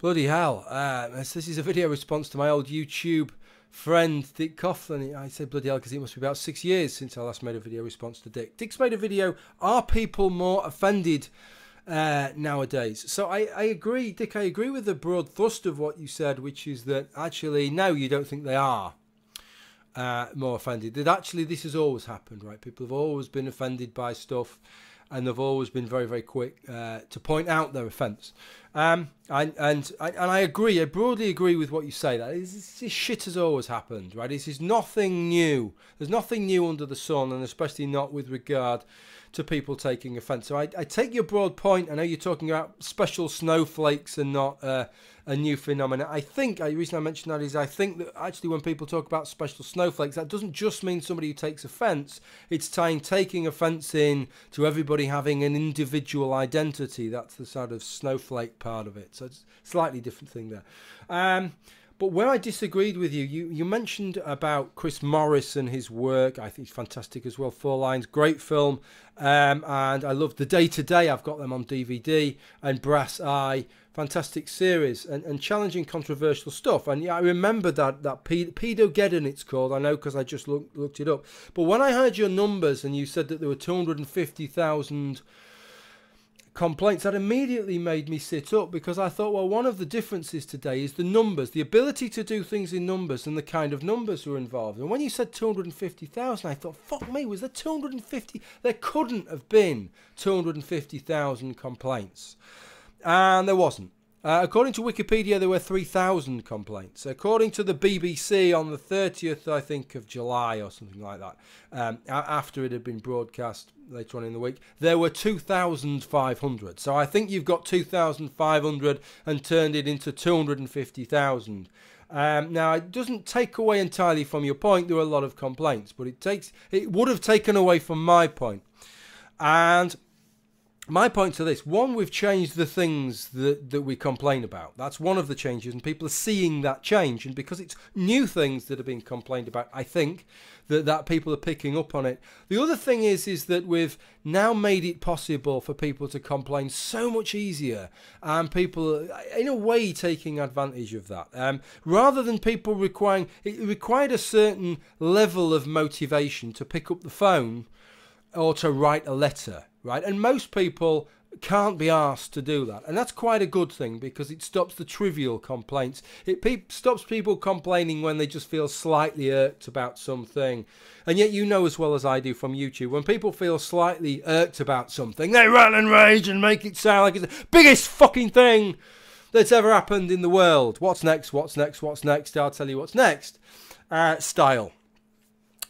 Bloody hell. This is a video response to my old YouTube friend, Dick Coughlan. I say bloody hell because it must be about 6 years since I last made a video response to Dick. Dick's made a video, are people more offended nowadays? So I agree, Dick, I agree with the broad thrust of what you said, which is that actually now you don't think they are more offended. That actually this has always happened, right? People have always been offended by stuff, and they've always been very, very quick to point out their offence. And I agree, I broadly agree with what you say. That this shit has always happened, right? This is nothing new. There's nothing new under the sun, and especially not with regard to people taking offence. So I take your broad point. I know you're talking about special snowflakes and not a new phenomenon. I think, the reason I mention that is I think that actually when people talk about special snowflakes, that doesn't just mean somebody who takes offence. It's tying taking offence in to everybody having an individual identity. That's the sort of snowflake part of it. So it's a slightly different thing there. But where I disagreed with you, you mentioned about Chris Morris and his work. I think he's fantastic as well. 4 Lines, great film. And I love The Day to Day. I've got them on DVD. And Brass Eye, fantastic series and challenging, controversial stuff. And yeah, I remember that Pedogeddon it's called. I know because I just looked it up. But when I heard your numbers and you said that there were 250,000 complaints, that immediately made me sit up, because I thought, well, one of the differences today is the numbers, the ability to do things in numbers and the kind of numbers who are involved. And when you said 250,000, I thought, fuck me, was there 250? There couldn't have been 250,000 complaints. And there wasn't. According to Wikipedia, there were 3,000 complaints. According to the BBC, on the 30th, I think, of July or something like that, after it had been broadcast later on in the week, there were 2,500. So I think you've got 2,500 and turned it into 250,000. Now, it doesn't take away entirely from your point. There were a lot of complaints, but it would have taken away from my point. And my point to this, one, we've changed the things that we complain about. That's one of the changes, and people are seeing that change. And because it's new things that are being complained about, I think that people are picking up on it. The other thing is that we've now made it possible for people to complain so much easier, and people are, in a way, taking advantage of that. Rather than people requiring, it required a certain level of motivation to pick up the phone or to write a letter. Right, and most people can't be asked to do that, and that's quite a good thing, because it stops the trivial complaints. It stops people complaining when they just feel slightly irked about something. And yet, you know as well as I do from YouTube, when people feel slightly irked about something, they rant and rage and make it sound like it's the biggest fucking thing that's ever happened in the world. What's next? What's next? What's next? I'll tell you what's next. Style.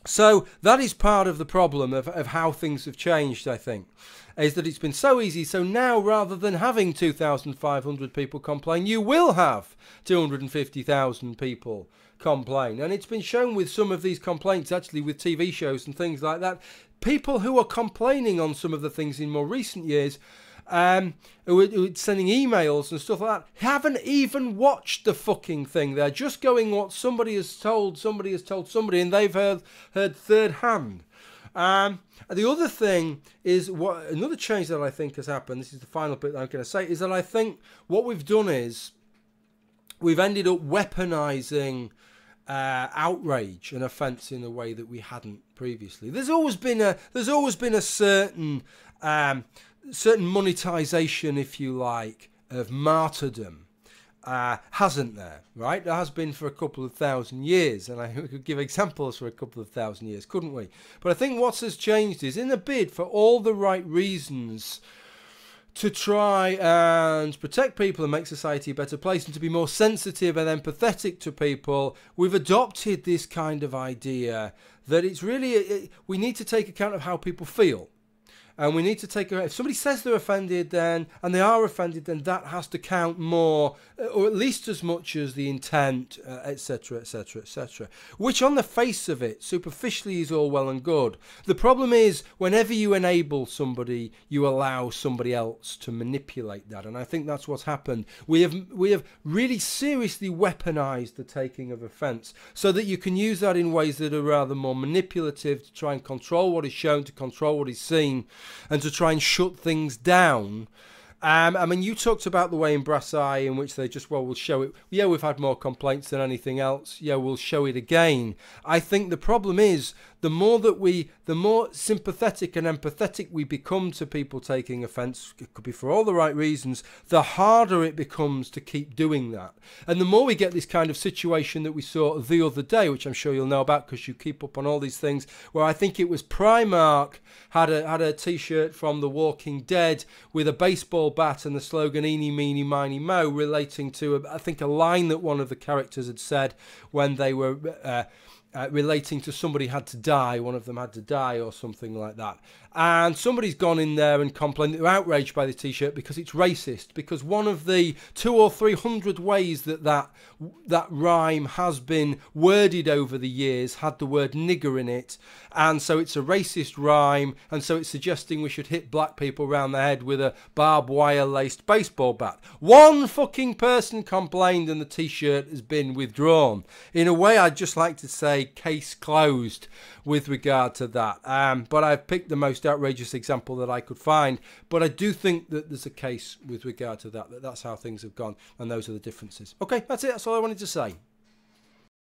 So that is part of the problem of how things have changed, I think, is that it's been so easy. So now, rather than having 2,500 people complain, you will have 250,000 people complain. And it's been shown with some of these complaints, actually, with TV shows and things like that. People who are complaining on some of the things in more recent years, who are sending emails and stuff like that, haven't even watched the fucking thing. They're just going what somebody has told somebody, and they've heard third hand. The other thing is, another change that I think has happened, this is the final bit that I'm going to say, is that I think what we've done is we've ended up weaponizing outrage and offence in a way that we hadn't previously. There's always been a certain monetization, if you like, of martyrdom, hasn't there? Right? There has been for a couple of thousand years, and I could give examples for a couple of thousand years, couldn't we? But I think what has changed is, in a bid for all the right reasons to try and protect people and make society a better place, and to be more sensitive and empathetic to people, we've adopted this kind of idea that it's really, we need to take account of how people feel. And we need to take, if somebody says they're offended, then, and they are offended, then that has to count more, or at least as much as the intent, etc., etc., etc. Which, on the face of it, superficially is all well and good. The problem is, whenever you enable somebody, you allow somebody else to manipulate that. And I think that's what's happened. We have really seriously weaponized the taking of offence, so that you can use that in ways that are rather more manipulative, to try and control what is shown, to control what is seen, and to try and shut things down I mean, you talked about the way in Brass Eye in which they just, well, we'll show it. Yeah, we've had more complaints than anything else. Yeah, we'll show it again. I think the problem is the more sympathetic and empathetic we become to people taking offence, it could be for all the right reasons, the harder it becomes to keep doing that. And the more we get this kind of situation that we saw the other day, which I'm sure you'll know about because you keep up on all these things, where I think it was Primark had a t-shirt from The Walking Dead with a baseball bat and the slogan "eeny, meeny, miny, mo," relating to I think a line that one of the characters had said when they were relating to somebody had to die, one of them had to die or something like that. And somebody's gone in there and complained, they're outraged by the t-shirt because it's racist, because one of the 200 or 300 ways that rhyme has been worded over the years had the word nigger in it, and so it's a racist rhyme, and so it's suggesting we should hit black people round the head with a barbed wire laced baseball bat. One fucking person complained and the t-shirt has been withdrawn. In a way, I'd just like to say case closed with regard to that, but I've picked the most outrageous example that I could find, but I do think that there's a case with regard to that's how things have gone, and those are the differences. Okay, that's it. That's all I wanted to say.